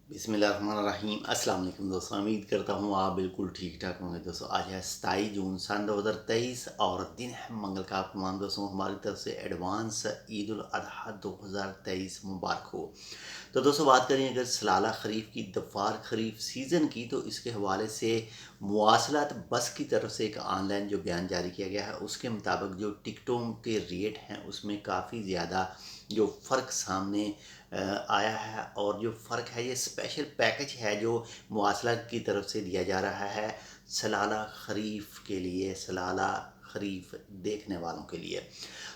बिस्मिल्लाहिर्रहमानिर्रहीम। अस्सलाम वालेकुम दोस्तों, उम्मीद करता हूँ आप बिल्कुल ठीक ठाक होंगे। दोस्तों आज है 27 जून सन 2023 और दिन है मंगल का। आप तमाम दोस्तों हमारी तरफ से एडवांस ईद उल अजहा 2023 मुबारक हो। तो दोस्तों बात करें अगर सलाला खरीफ की, दफार खरीफ सीज़न की, तो इसके हवाले से मवासलात बस की तरफ से एक ऑनलाइन जो बयान जारी किया गया है उसके मुताबिक जो टिकटों के रेट हैं उसमें काफ़ी ज़्यादा जो फ़र्क सामने आया है। और जो फ़र्क है ये स्पेशल पैकेज है जो मवासलात की तरफ से दिया जा रहा है सलाला खरीफ के लिए, सलाला खरीफ देखने वालों के लिए।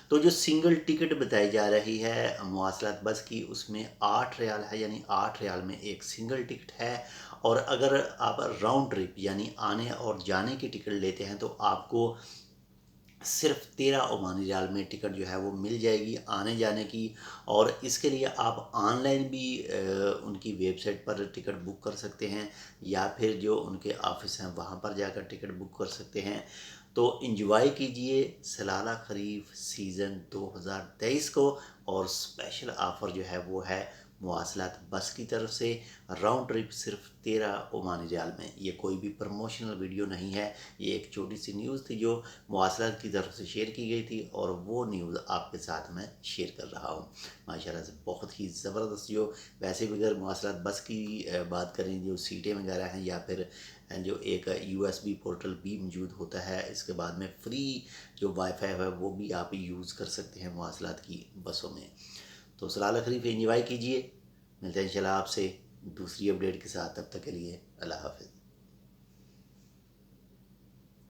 तो जो सिंगल टिकट बताई जा रही है मवासलात बस की उसमें 8 रियाल है, यानी 8 रियाल में एक सिंगल टिकट है। और अगर आप राउंड ट्रिप यानी आने और जाने की टिकट लेते हैं तो आपको सिर्फ 13 ओमानी रियाल में टिकट जो है वो मिल जाएगी आने जाने की। और इसके लिए आप ऑनलाइन भी उनकी वेबसाइट पर टिकट बुक कर सकते हैं या फिर जो उनके ऑफिस हैं वहाँ पर जाकर टिकट बुक कर सकते हैं। तो इंजॉय कीजिए सलाला खरीफ सीज़न 2023 को। और स्पेशल ऑफ़र जो है वो है मवासलात बस की तरफ से राउंड ट्रिप सिर्फ 13 ओमानी रियाल में। ये कोई भी प्रमोशनल वीडियो नहीं है, ये एक छोटी सी न्यूज़ थी जो मवासलात की तरफ से शेयर की गई थी और वो न्यूज़ आपके साथ मैं शेयर कर रहा हूँ। माशाल्लाह से बहुत ही ज़बरदस्त। जो वैसे भी अगर मवासलात बस की बात करें, जो सीटें वगैरह हैं या फिर जो एक USB पोर्टल भी मौजूद होता है, इसके बाद में फ्री जो वाईफाई है वो भी आप यूज़ कर सकते हैं मवासलात की बसों में। तो सलाला खरीफ एंजॉय कीजिए। मिलते हैं इंशाल्लाह आपसे दूसरी अपडेट के साथ, तब तक के लिए अल्लाह हाफ़िज़।